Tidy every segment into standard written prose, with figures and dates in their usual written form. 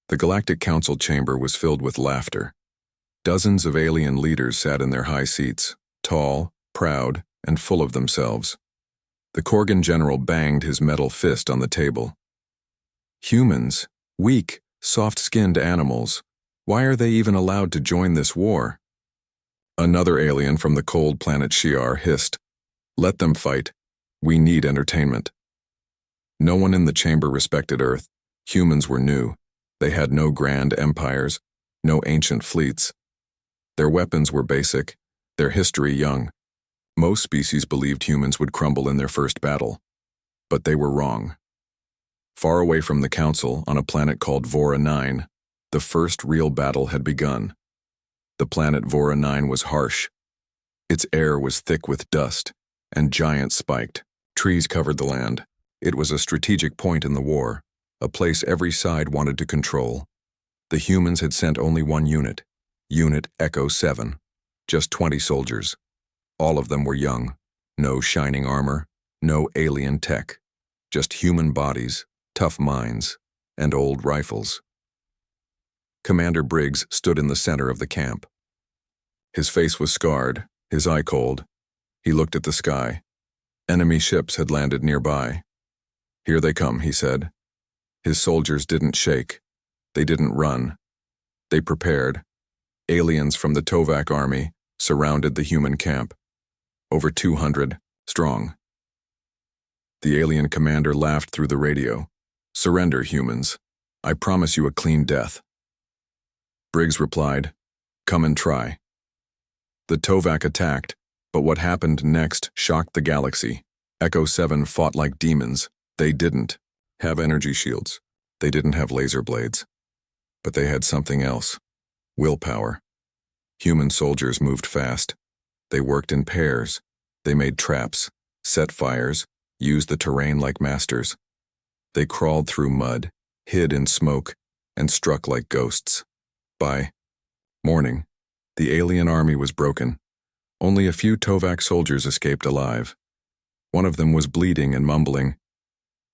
The Galactic Council chamber was filled with laughter. Dozens of alien leaders sat in their high seats, tall, proud, and full of themselves. The Korgan general banged his metal fist on the table. Humans, weak, soft-skinned animals, why are they even allowed to join this war? Another alien from the cold planet Shi'ar hissed, "Let them fight. We need entertainment." No one in the chamber respected Earth. Humans were new. They had no grand empires, no ancient fleets. Their weapons were basic, their history young. Most species believed humans would crumble in their first battle. But they were wrong. Far away from the Council, on a planet called Vora 9, the first real battle had begun. The planet Vora 9 was harsh. Its air was thick with dust, and giants spiked. Trees covered the land. It was a strategic point in the war, a place every side wanted to control. The humans had sent only one unit, Unit Echo 7, just 20 soldiers. All of them were young, no shining armor, no alien tech, just human bodies, tough minds, and old rifles. Commander Briggs stood in the center of the camp. His face was scarred, his eye cold. He looked at the sky. Enemy ships had landed nearby. "Here they come," he said. His soldiers didn't shake. They didn't run. They prepared. Aliens from the Tovak army surrounded the human camp. Over 200 strong. The alien commander laughed through the radio. "Surrender, humans. I promise you a clean death." Briggs replied, "Come and try." The Tovak attacked, but what happened next shocked the galaxy. Echo 7 fought like demons. They didn't have energy shields. They didn't have laser blades. But they had something else. Willpower. Human soldiers moved fast. They worked in pairs. They made traps, set fires, used the terrain like masters. They crawled through mud, hid in smoke, and struck like ghosts. By morning, the alien army was broken. Only a few Tovak soldiers escaped alive. One of them was bleeding and mumbling,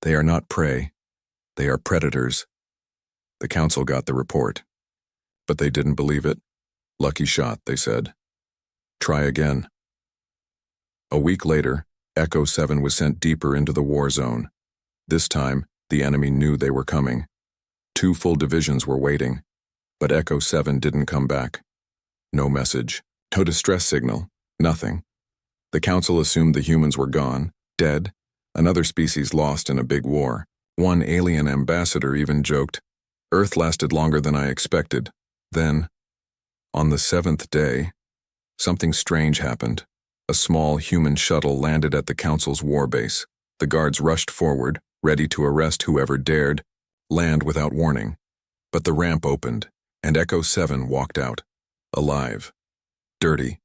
"They are not prey. They are predators." The council got the report. But they didn't believe it. "Lucky shot," they said. "Try again." A week later, Echo 7 was sent deeper into the war zone. This time, the enemy knew they were coming. 2 full divisions were waiting, but Echo 7 didn't come back. No message, no distress signal, nothing. The council assumed the humans were gone, dead, another species lost in a big war. One alien ambassador even joked, "Earth lasted longer than I expected." Then, on the 7th day, something strange happened. A small human shuttle landed at the council's war base. The guards rushed forward, ready to arrest whoever dared land without warning. But the ramp opened, and Echo 7 walked out, alive, dirty,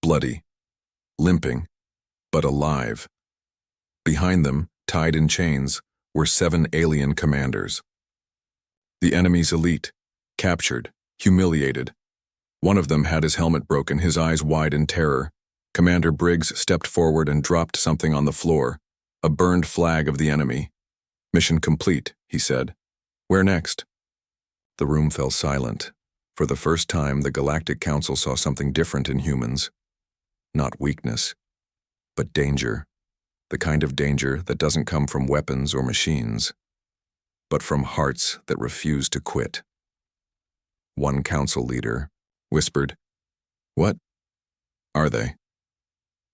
bloody, limping, but alive. Behind them, tied in chains, were 7 alien commanders. The enemy's elite, captured, humiliated. One of them had his helmet broken, his eyes wide in terror. Commander Briggs stepped forward and dropped something on the floor, a burned flag of the enemy. "Mission complete," he said. "Where next?" The room fell silent. For the first time, the Galactic Council saw something different in humans. Not weakness, but danger. The kind of danger that doesn't come from weapons or machines, but from hearts that refuse to quit. One council leader whispered, "What are they?"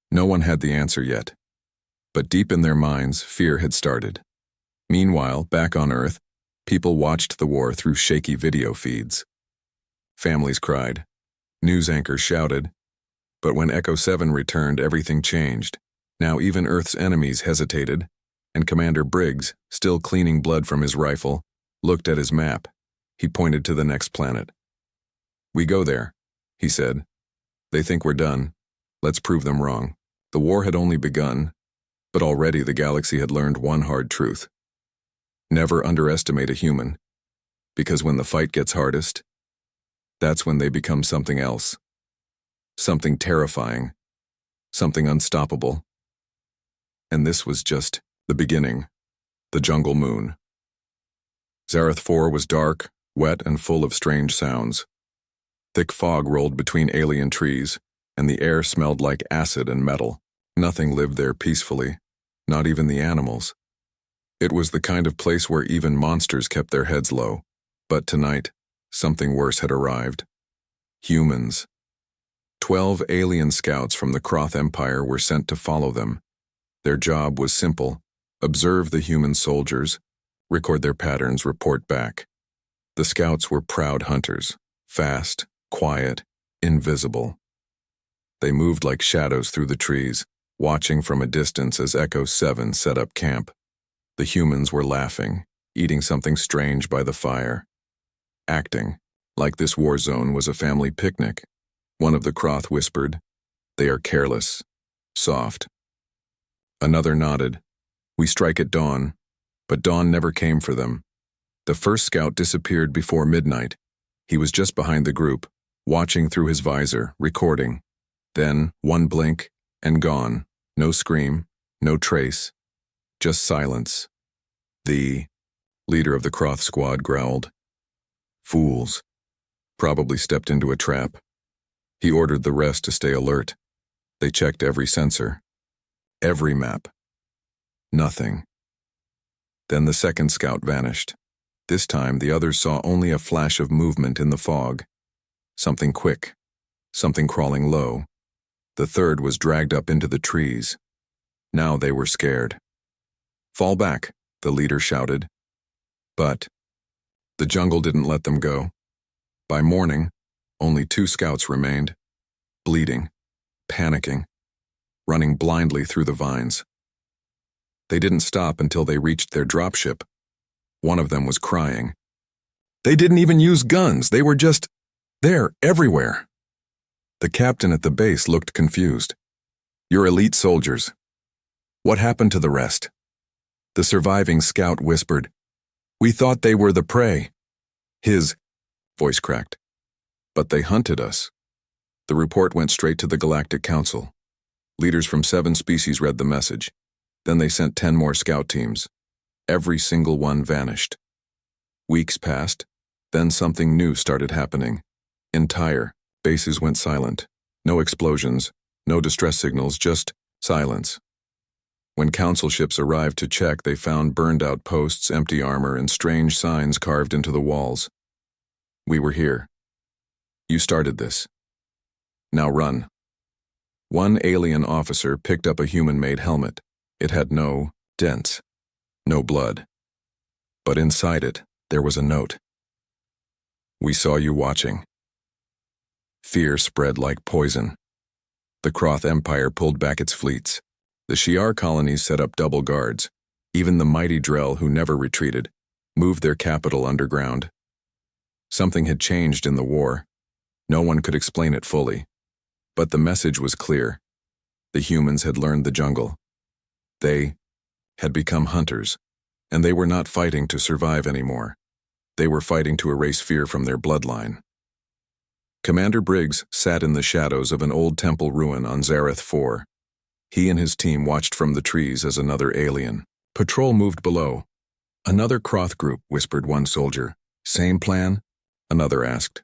No one had the answer yet, but deep in their minds, fear had started. Meanwhile, back on Earth, people watched the war through shaky video feeds. Families cried. News anchors shouted. But when Echo 7 returned, everything changed. Now even Earth's enemies hesitated, and Commander Briggs, still cleaning blood from his rifle, looked at his map. He pointed to the next planet. "We go there," he said. "They think we're done. Let's prove them wrong." The war had only begun, but already the galaxy had learned one hard truth. Never underestimate a human, because when the fight gets hardest, that's when they become something else. Something terrifying, something unstoppable. And this was just the beginning, the jungle moon. Zarath 4 was dark, wet and full of strange sounds. Thick fog rolled between alien trees, and the air smelled like acid and metal. Nothing lived there peacefully, not even the animals. It was the kind of place where even monsters kept their heads low. But tonight, something worse had arrived. Humans. 12 alien scouts from the Croth Empire were sent to follow them. Their job was simple: observe the human soldiers, record their patterns, report back. The scouts were proud hunters, fast, quiet, invisible. They moved like shadows through the trees, watching from a distance as Echo 7 set up camp. The humans were laughing, eating something strange by the fire. Acting like this war zone was a family picnic. One of the Croth whispered, "They are careless, soft." Another nodded, "We strike at dawn," but dawn never came for them. The first scout disappeared before midnight. He was just behind the group, watching through his visor, recording. Then, one blink, and gone. No scream, no trace, just silence. The leader of the Croth squad growled. Fools. Probably stepped into a trap. He ordered the rest to stay alert. They checked every sensor, every map. Nothing. Then the second scout vanished. This time, the others saw only a flash of movement in the fog. Something quick, something crawling low. The third was dragged up into the trees. Now they were scared. "Fall back," the leader shouted. But the jungle didn't let them go. By morning, only 2 scouts remained, bleeding, panicking, running blindly through the vines. They didn't stop until they reached their dropship. One of them was crying. "They didn't even use guns. They were just there, everywhere." The captain at the base looked confused. "You're elite soldiers. What happened to the rest?" The surviving scout whispered, "We thought they were the prey." His voice cracked. "But they hunted us." The report went straight to the Galactic Council. Leaders from 7 species read the message. Then they sent 10 more scout teams. Every single one vanished. Weeks passed. Then something new started happening. Entire bases went silent. No explosions, no distress signals, just silence. When council ships arrived to check, they found burned-out posts, empty armor, and strange signs carved into the walls. "We were here. You started this. Now run." One alien officer picked up a human-made helmet. It had no dents, no blood. But inside it, there was a note. "We saw you watching." Fear spread like poison. The Croth Empire pulled back its fleets. The Shi'ar colonies set up double guards. Even the mighty Drell, who never retreated, moved their capital underground. Something had changed in the war. No one could explain it fully. But the message was clear. The humans had learned the jungle. They had become hunters, and they were not fighting to survive anymore. They were fighting to erase fear from their bloodline. Commander Briggs sat in the shadows of an old temple ruin on Zareth 4. He and his team watched from the trees as another alien. Patrol moved below. "Another Croth group," whispered one soldier. "Same plan?" another asked.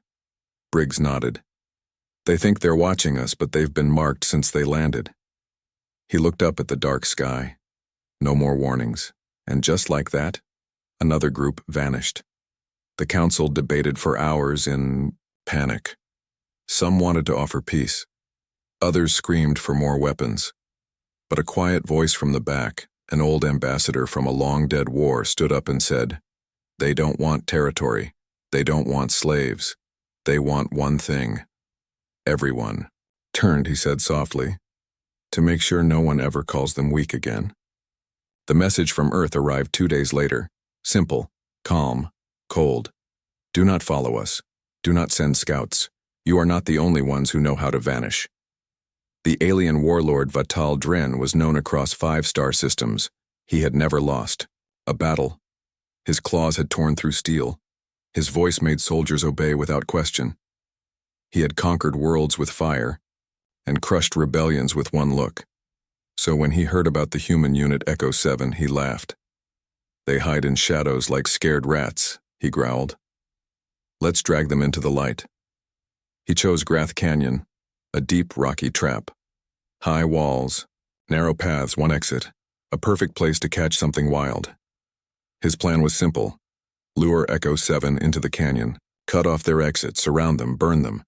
Briggs nodded. "They think they're watching us, but they've been marked since they landed." He looked up at the dark sky. No more warnings. And just like that, another group vanished. The council debated for hours in panic. Some wanted to offer peace. Others screamed for more weapons. But a quiet voice from the back, an old ambassador from a long-dead war, stood up and said, "They don't want territory. They don't want slaves. They want one thing." Everyone turned, he said softly, "to make sure no one ever calls them weak again." The message from Earth arrived 2 days later. Simple, calm, cold. "Do not follow us. Do not send scouts. You are not the only ones who know how to vanish." The alien warlord Vatal Dren was known across 5 star systems. He had never lost a battle. His claws had torn through steel. His voice made soldiers obey without question. He had conquered worlds with fire and crushed rebellions with one look. So when he heard about the human unit Echo 7, he laughed. "They hide in shadows like scared rats," he growled. Let's drag them into the light. He chose Grath Canyon, a deep, rocky trap. High walls, narrow paths, one exit, a perfect place to catch something wild. His plan was simple. Lure Echo 7 into the canyon, cut off their exit, surround them, burn them.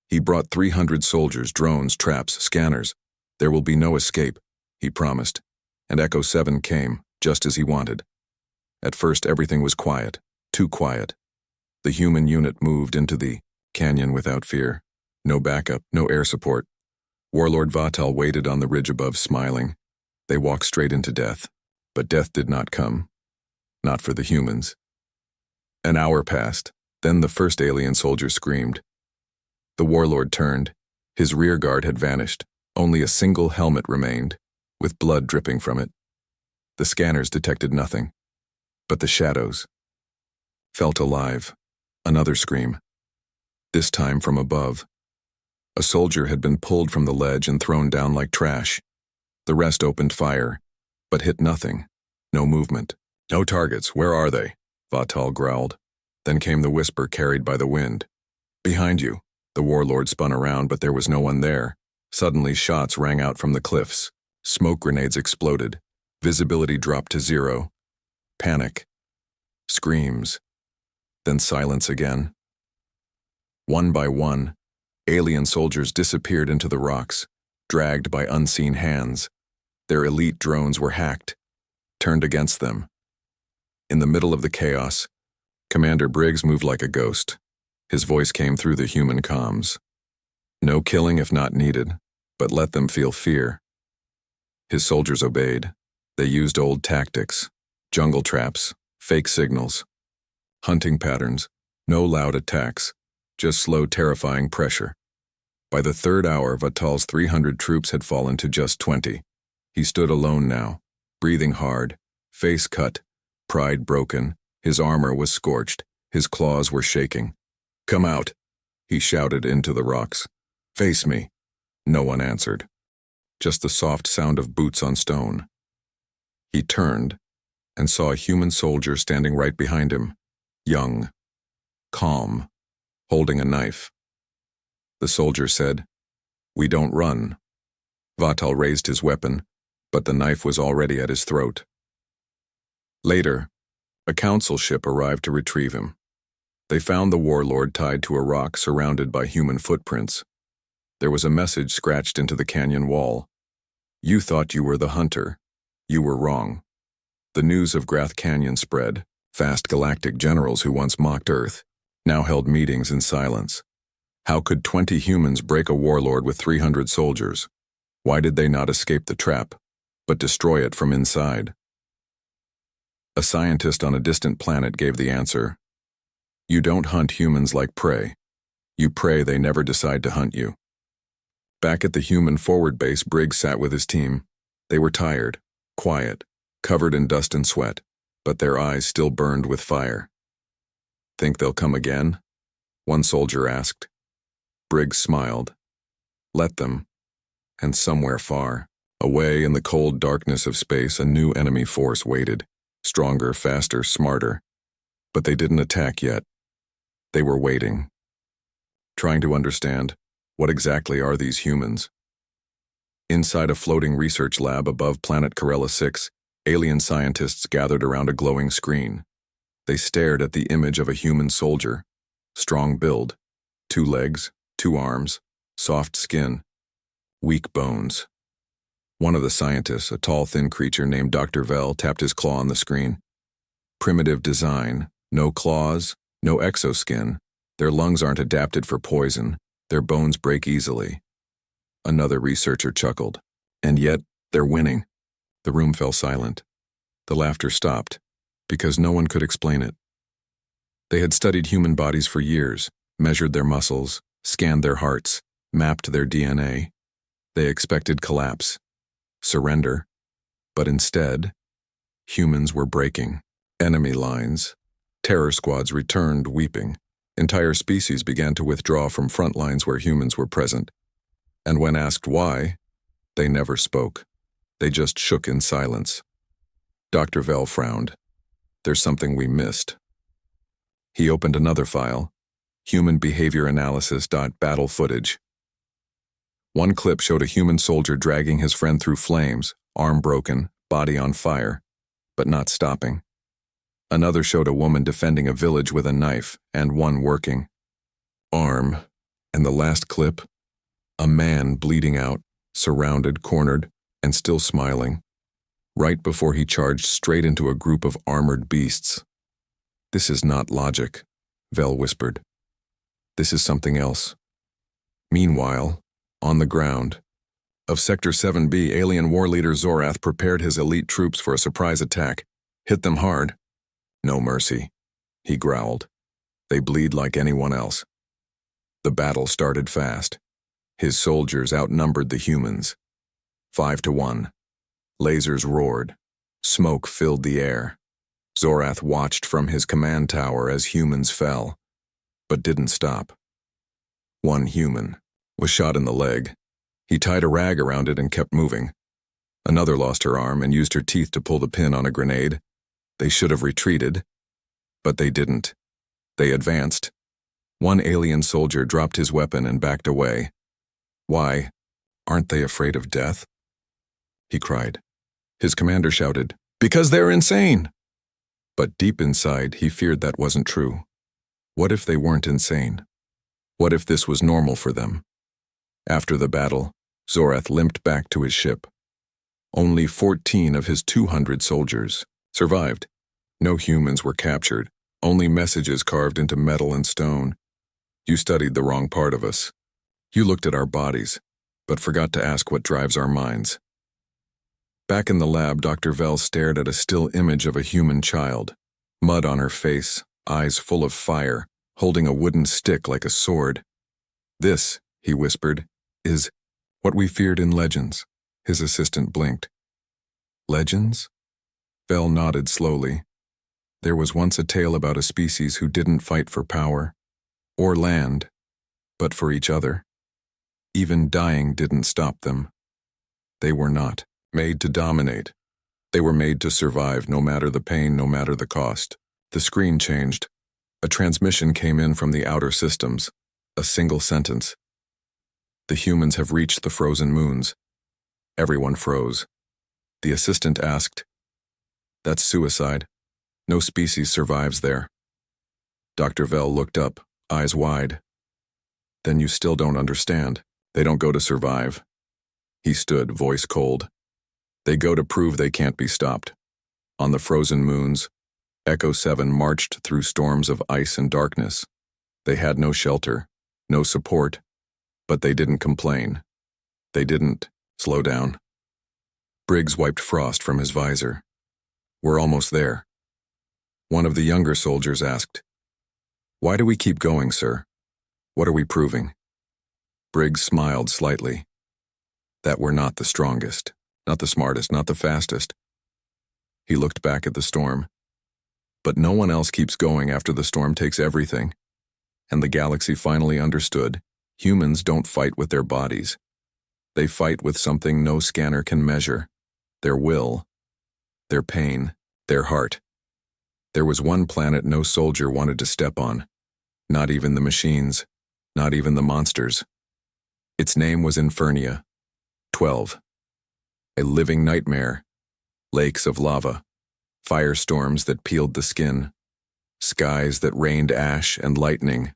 He brought 300 soldiers, drones, traps, scanners. There will be no escape, he promised, and Echo 7 came, just as he wanted. At first everything was quiet, too quiet. The human unit moved into the canyon without fear. No backup, no air support. Warlord Vatal waited on the ridge above, smiling. They walked straight into death, but death did not come. Not for the humans. An hour passed, then the first alien soldier screamed. The warlord turned. His rear guard had vanished. Only a single helmet remained, with blood dripping from it. The scanners detected nothing, but the shadows felt alive. Another scream, this time from above. A soldier had been pulled from the ledge and thrown down like trash. The rest opened fire, but hit nothing. No movement. No targets. Where are they? Vatal growled. Then came the whisper carried by the wind. Behind you. The warlord spun around, but there was no one there. Suddenly shots rang out from the cliffs. Smoke grenades exploded. Visibility dropped to 0. Panic. Screams. Then silence again. One by one, alien soldiers disappeared into the rocks, dragged by unseen hands. Their elite drones were hacked, turned against them. In the middle of the chaos, Commander Briggs moved like a ghost. His voice came through the human comms. No killing if not needed, but let them feel fear. His soldiers obeyed. They used old tactics, jungle traps, fake signals, hunting patterns, no loud attacks, just slow, terrifying pressure. By the third hour, Vatal's 300 troops had fallen to just 20. He stood alone now, breathing hard, face cut, pride broken. His armor was scorched, his claws were shaking. "Come out," he shouted into the rocks. "Face me." No one answered. Just the soft sound of boots on stone. He turned and saw a human soldier standing right behind him, young, calm, holding a knife. The soldier said, "We don't run." Vatal raised his weapon, but the knife was already at his throat. Later, a council ship arrived to retrieve him. They found the warlord tied to a rock surrounded by human footprints. There was a message scratched into the canyon wall. "You thought you were the hunter. You were wrong." The news of Grath Canyon spread. Fast galactic generals who once mocked Earth now held meetings in silence. How could 20 humans break a warlord with 300 soldiers? Why did they not escape the trap, but destroy it from inside? A scientist on a distant planet gave the answer. You don't hunt humans like prey. You pray they never decide to hunt you. Back at the human forward base, Briggs sat with his team. They were tired, quiet, covered in dust and sweat, but their eyes still burned with fire. "Think they'll come again?" one soldier asked. Briggs smiled. "Let them." And somewhere far, away in the cold darkness of space, a new enemy force waited. Stronger, faster, smarter. But they didn't attack yet. They were waiting. Trying to understand, what exactly are these humans? Inside a floating research lab above planet Corella 6, alien scientists gathered around a glowing screen. They stared at the image of a human soldier. Strong build, 2 legs, 2 arms, soft skin, weak bones. One of the scientists, a tall, thin creature named Dr. Vell, tapped his claw on the screen. Primitive design, no claws, no exoskin. Their lungs aren't adapted for poison. Their bones break easily. Another researcher chuckled. And yet, they're winning. The room fell silent. The laughter stopped, because no one could explain it. They had studied human bodies for years, measured their muscles, scanned their hearts, mapped their DNA. They expected collapse, surrender, but instead, humans were breaking. Enemy lines. Terror squads returned weeping. Entire species began to withdraw from front lines where humans were present. And when asked why, they never spoke. They just shook in silence. Dr. Vell frowned. There's something we missed. He opened another file. Human behavior analysis. Battle footage. One clip showed a human soldier dragging his friend through flames, arm broken, body on fire, but not stopping. Another showed a woman defending a village with a knife and one working arm. And the last clip, a man bleeding out, surrounded, cornered, and still smiling, right before he charged straight into a group of armored beasts. This is not logic, Vel whispered. This is something else. Meanwhile, on the ground of Sector 7B, alien war leader Zorath prepared his elite troops for a surprise attack. Hit them hard. No mercy, he growled. They bleed like anyone else. The battle started fast. His soldiers outnumbered the humans. 5-1. Lasers roared. Smoke filled the air. Zorath watched from his command tower as humans fell, but didn't stop. One human was shot in the leg. He tied a rag around it and kept moving. Another lost her arm and used her teeth to pull the pin on a grenade. They should have retreated, but they didn't. They advanced. One alien soldier dropped his weapon and backed away. Why? Aren't they afraid of death? He cried. His commander shouted, "Because they're insane!" But deep inside, he feared that wasn't true. What if they weren't insane? What if this was normal for them? After the battle, Zorath limped back to his ship. Only 14 of his 200 soldiers survived. No humans were captured, only messages carved into metal and stone. You studied the wrong part of us. You looked at our bodies, but forgot to ask what drives our minds. Back in the lab, Dr. Vel stared at a still image of a human child, mud on her face, eyes full of fire, holding a wooden stick like a sword. "This," he whispered, "is what we feared in Legends." His assistant blinked. Legends? Vel nodded slowly. There was once a tale about a species who didn't fight for power or land, but for each other. Even dying didn't stop them. They were not made to dominate. They were made to survive, no matter the pain, no matter the cost. The screen changed. A transmission came in from the outer systems. A single sentence. "The humans have reached the frozen moons." Everyone froze. The assistant asked, "That's suicide. No species survives there." Dr. Vel looked up, eyes wide. "Then you still don't understand. They don't go to survive." He stood, voice cold. "They go to prove they can't be stopped." On the frozen moons, Echo 7 marched through storms of ice and darkness. They had no shelter, no support, but they didn't complain. They didn't slow down. Briggs wiped frost from his visor. "We're almost there." One of the younger soldiers asked, "Why do we keep going, sir? What are we proving?" Briggs smiled slightly. "That we're not the strongest, not the smartest, not the fastest." He looked back at the storm. But no one else keeps going after the storm takes everything. And the galaxy finally understood, humans don't fight with their bodies. They fight with something no scanner can measure: their will, their pain, their heart. There was one planet no soldier wanted to step on. Not even the machines, not even the monsters. Its name was Infernia. 12. A living nightmare. Lakes of lava. Firestorms that peeled the skin. Skies that rained ash and lightning.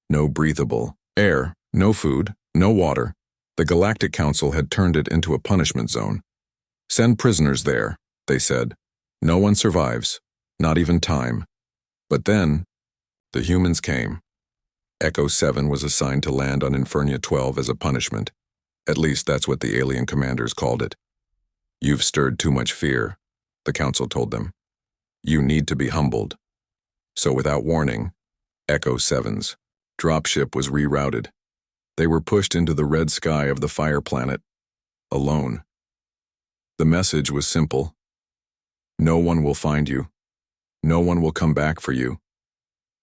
No breathable air, no food, no water. The Galactic Council had turned it into a punishment zone. "Send prisoners there," they said. "No one survives, not even time." But then, the humans came. Echo 7 was assigned to land on Infernia 12 as a punishment. At least that's what the alien commanders called it. "You've stirred too much fear," the Council told them. "You need to be humbled." So without warning, Echo 7's dropship was rerouted. They were pushed into the red sky of the fire planet, alone. The message was simple. No one will find you. No one will come back for you.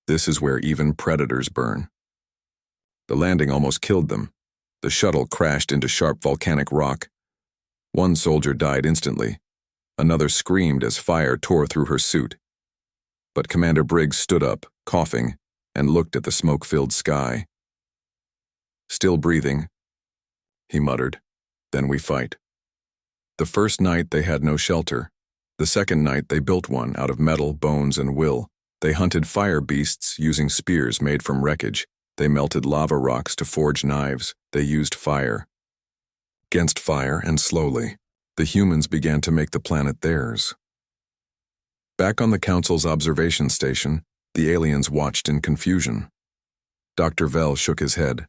This is where even predators burn. The landing almost killed them. The shuttle crashed into sharp volcanic rock. One soldier died instantly. Another screamed as fire tore through her suit. But Commander Briggs stood up, coughing. and looked at the smoke-filled sky. "Still breathing," he muttered. "Then we fight." The first night they had no shelter. The second night they built one out of metal, bones, and will. They hunted fire beasts using spears made from wreckage. They melted lava rocks to forge knives. They used fire. Against fire, and slowly, the humans began to make the planet theirs. Back on the Council's observation station, the aliens watched in confusion. Dr. Vell shook his head.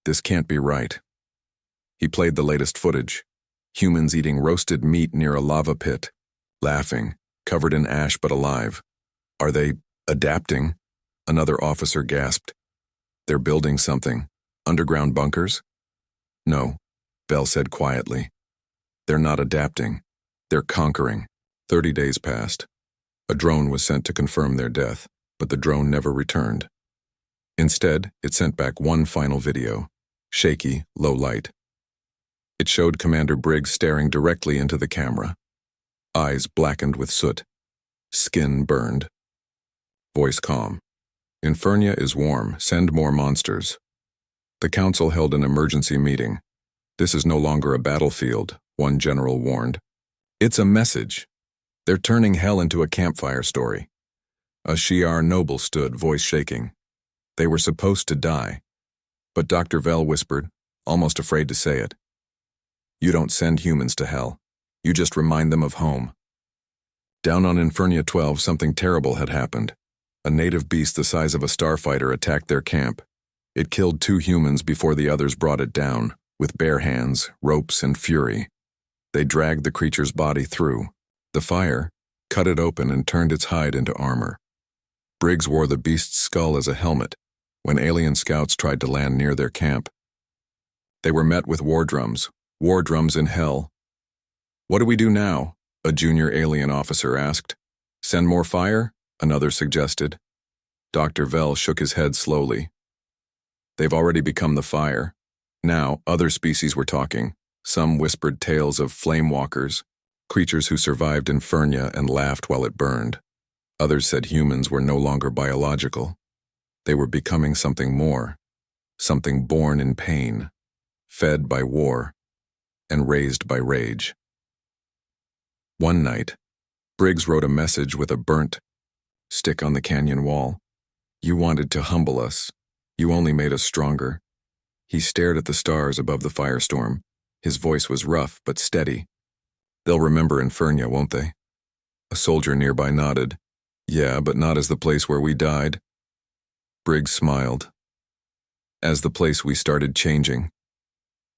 This can't be right. He played the latest footage. Humans eating roasted meat near a lava pit, laughing, covered in ash but alive. Are they adapting? Another officer gasped. They're building something. Underground bunkers? No, Vell said quietly. They're not adapting. They're conquering. 30 days passed. A drone was sent to confirm their death, but the drone never returned. Instead, it sent back one final video. Shaky, low light. It showed Commander Briggs staring directly into the camera. Eyes blackened with soot. Skin burned. Voice calm. Infernia is warm. Send more monsters. The Council held an emergency meeting. This is no longer a battlefield, one general warned. It's a message. They're turning hell into a campfire story. A Shi'ar noble stood, voice shaking. They were supposed to die. But Dr. Vell whispered, almost afraid to say it. You don't send humans to hell. You just remind them of home. Down on Infernia 12, something terrible had happened. A native beast the size of a starfighter attacked their camp. It killed 2 humans before the others brought it down, with bare hands, ropes, and fury. They dragged the creature's body through. The fire cut it open and turned its hide into armor. Briggs wore the beast's skull as a helmet when alien scouts tried to land near their camp. They were met with war drums in hell. What do we do now? A junior alien officer asked. Send more fire? Another suggested. Dr. Vell shook his head slowly. They've already become the fire. Now, other species were talking. Some whispered tales of flame walkers, creatures who survived Infernia and laughed while it burned. Others said humans were no longer biological. They were becoming something more, something born in pain, fed by war, and raised by rage. One night, Briggs wrote a message with a burnt stick on the canyon wall. You wanted to humble us. You only made us stronger. He stared at the stars above the firestorm. His voice was rough but steady. They'll remember Infernia, won't they? A soldier nearby nodded. Yeah, but not as the place where we died. Briggs smiled. As the place we started changing.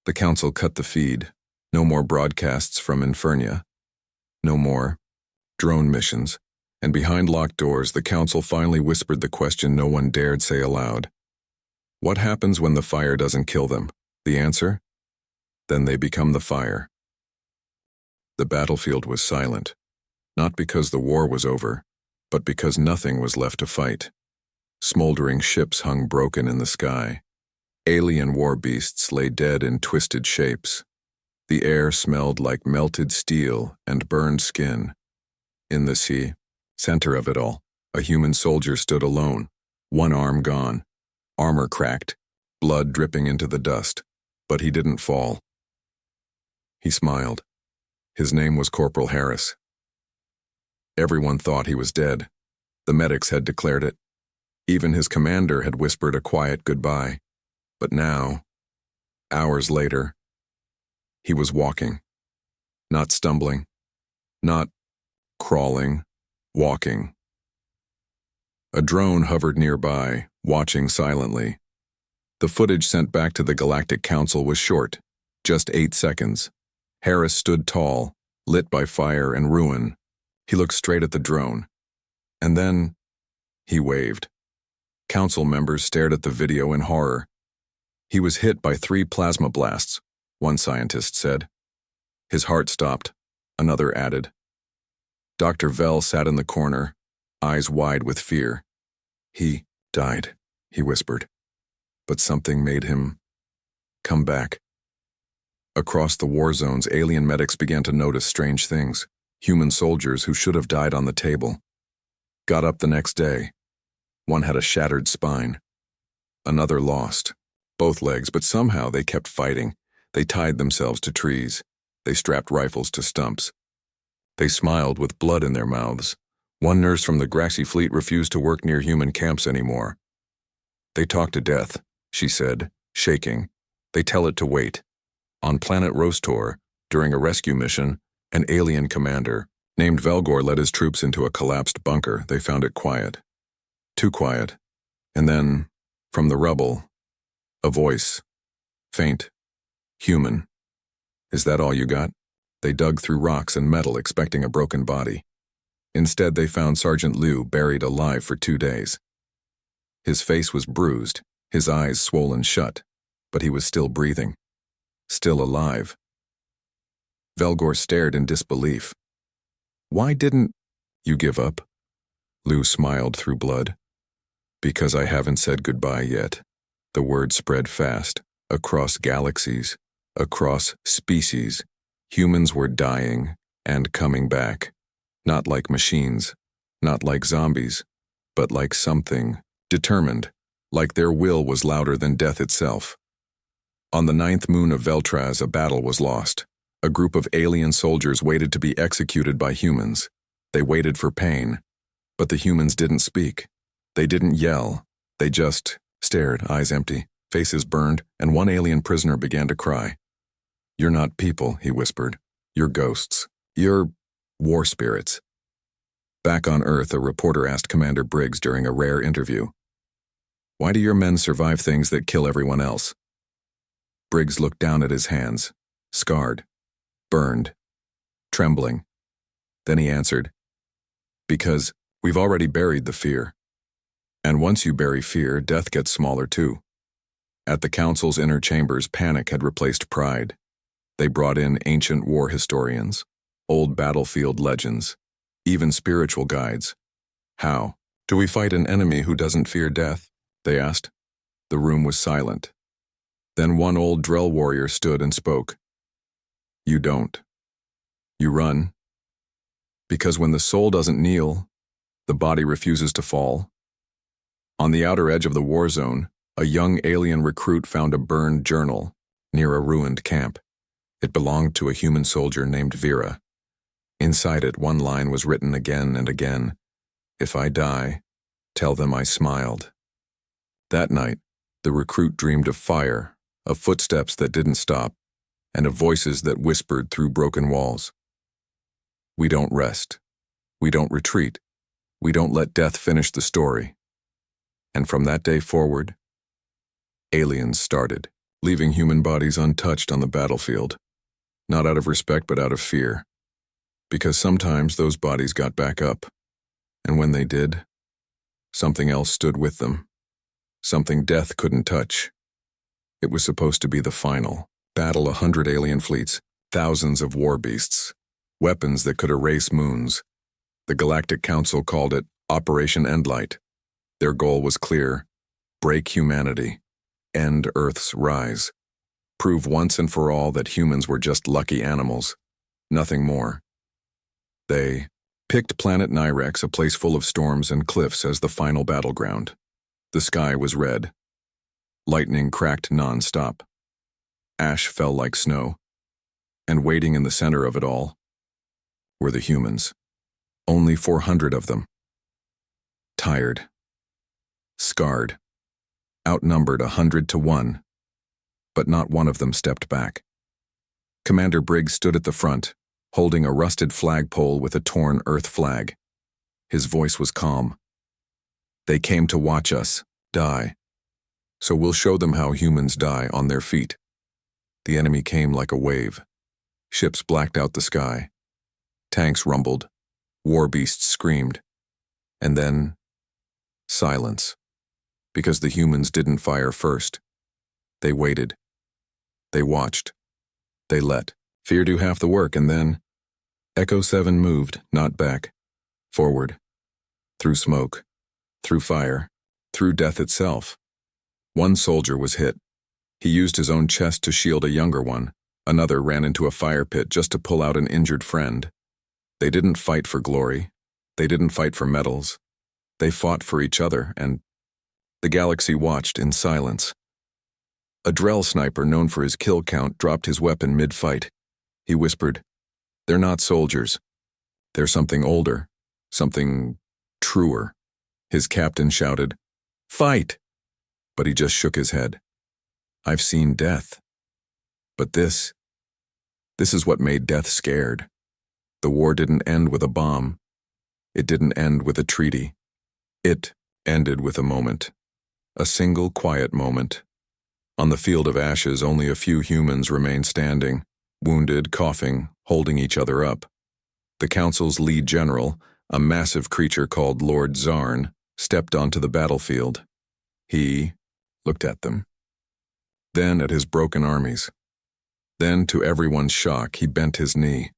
The Council cut the feed. No more broadcasts from Infernia. No more drone missions. And behind locked doors, the Council finally whispered the question no one dared say aloud. What happens when the fire doesn't kill them? The answer? Then they become the fire. The battlefield was silent, not because the war was over, but because nothing was left to fight. Smoldering ships hung broken in the sky. Alien war beasts lay dead in twisted shapes. The air smelled like melted steel and burned skin. In the sea, center of it all, a human soldier stood alone, one arm gone, armor cracked, blood dripping into the dust, but he didn't fall. He smiled. His name was Corporal Harris. Everyone thought he was dead. The medics had declared it. Even his commander had whispered a quiet goodbye. But now, hours later, he was walking. Not stumbling. Not crawling. Walking. A drone hovered nearby, watching silently. The footage sent back to the Galactic Council was short, just 8 seconds. Harris stood tall, lit by fire and ruin. He looked straight at the drone. And then, he waved. Council members stared at the video in horror. He was hit by 3 plasma blasts, one scientist said. His heart stopped, another added. Dr. Vell sat in the corner, eyes wide with fear. He died, he whispered. But something made him come back. Across the war zones, alien medics began to notice strange things. Human soldiers who should have died on the table got up the next day. One had a shattered spine. Another lost both legs, but somehow they kept fighting. They tied themselves to trees. They strapped rifles to stumps. They smiled with blood in their mouths. One nurse from the grassy fleet refused to work near human camps anymore. They talk to death, she said, shaking. They tell it to wait. On planet Rostor, during a rescue mission, an alien commander named Velgor led his troops into a collapsed bunker. They found it quiet. Too quiet. And then, from the rubble, a voice. Faint. Human. Is that all you got? They dug through rocks and metal expecting a broken body. Instead, they found Sergeant Liu buried alive for 2 days. His face was bruised, his eyes swollen shut, but he was still breathing. Still alive. Velgor stared in disbelief. Why didn't you give up? Liu smiled through blood. Because I haven't said goodbye yet. The word spread fast, across galaxies, across species. Humans were dying and coming back. Not like machines, not like zombies, but like something, determined, like their will was louder than death itself. On the 9th moon of Veltraz, a battle was lost. A group of alien soldiers waited to be executed by humans. They waited for pain, but the humans didn't speak. They didn't yell. They just stared, eyes empty, faces burned, and one alien prisoner began to cry. You're not people, he whispered. You're ghosts. You're war spirits. Back on Earth, a reporter asked Commander Briggs during a rare interview, why do your men survive things that kill everyone else? Briggs looked down at his hands, scarred, burned, trembling. Then he answered, because we've already buried the fear. And once you bury fear, death gets smaller too. At the Council's inner chambers, panic had replaced pride. They brought in ancient war historians, old battlefield legends, even spiritual guides. How do we fight an enemy who doesn't fear death? They asked. The room was silent. Then one old Drell warrior stood and spoke. You don't. You run. Because when the soul doesn't kneel, the body refuses to fall. On the outer edge of the war zone, a young alien recruit found a burned journal near a ruined camp. It belonged to a human soldier named Vera. Inside it, one line was written again and again. If I die, tell them I smiled. That night, the recruit dreamed of fire, of footsteps that didn't stop, and of voices that whispered through broken walls. We don't rest. We don't retreat. We don't let death finish the story. And from that day forward, aliens started, leaving human bodies untouched on the battlefield. Not out of respect, but out of fear. Because sometimes those bodies got back up. And when they did, something else stood with them. Something death couldn't touch. It was supposed to be the final battle. 100 alien fleets, thousands of war beasts, weapons that could erase moons. The Galactic Council called it Operation Endlight. Their goal was clear: break humanity, end Earth's rise, prove once and for all that humans were just lucky animals, nothing more. They picked planet Nyrex, a place full of storms and cliffs, as the final battleground. The sky was red. Lightning cracked non-stop. Ash fell like snow. And waiting in the center of it all were the humans. Only 400 of them. Tired. Scarred. Outnumbered 100 to 1. But not one of them stepped back. Commander Briggs stood at the front, holding a rusted flagpole with a torn Earth flag. His voice was calm. They came to watch us die. So we'll show them how humans die on their feet. The enemy came like a wave. Ships blacked out the sky. Tanks rumbled. War beasts screamed. And then, silence. Because the humans didn't fire first. They waited. They watched. They let fear do half the work, and then Echo 7 moved, not back. Forward. Through smoke. Through fire. Through death itself. One soldier was hit. He used his own chest to shield a younger one. Another ran into a fire pit just to pull out an injured friend. They didn't fight for glory. They didn't fight for medals. They fought for each other, and the galaxy watched in silence. A Drell sniper known for his kill count dropped his weapon mid-fight. He whispered, "They're not soldiers. They're something older, something truer." His captain shouted, "Fight!" But he just shook his head. "I've seen death. But this is what made death scared. The war didn't end with a bomb. It didn't end with a treaty. It ended with a moment. A single quiet moment. On the field of ashes, only a few humans remained standing, wounded, coughing, holding each other up. The Council's lead general, a massive creature called Lord Zarn, stepped onto the battlefield. He looked at them. Then at his broken armies. Then, to everyone's shock, he bent his knee.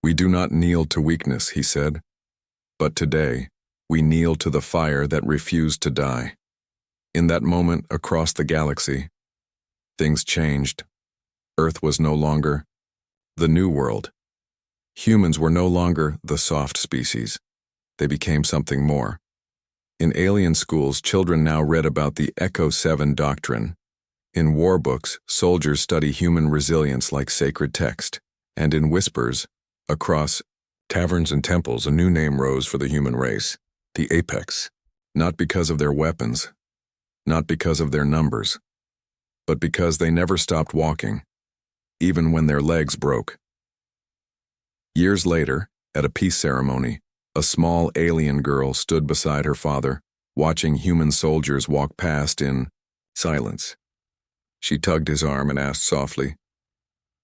"We do not kneel to weakness," he said. "But today, we kneel to the fire that refused to die." In that moment, across the galaxy, things changed. Earth was no longer the new world. Humans were no longer the soft species. They became something more. In alien schools, children now read about the Echo 7 doctrine. In war books, soldiers study human resilience like sacred text. And in whispers, across taverns and temples, a new name rose for the human race, the Apex. Not because of their weapons, not because of their numbers, but because they never stopped walking, even when their legs broke. Years later, at a peace ceremony, a small alien girl stood beside her father, watching human soldiers walk past in silence. She tugged his arm and asked softly,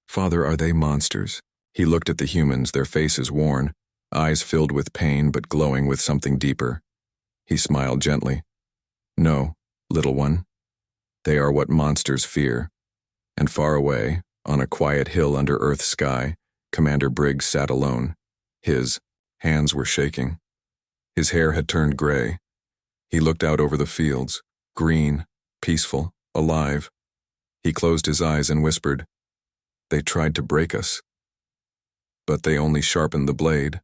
"Father, are they monsters?" He looked at the humans, their faces worn, eyes filled with pain but glowing with something deeper. He smiled gently. "No, little one. They are what monsters fear." And far away, on a quiet hill under Earth's sky, Commander Briggs sat alone. His hands were shaking. His hair had turned gray. He looked out over the fields, green, peaceful, alive. He closed his eyes and whispered, "They tried to break us, but they only sharpened the blade."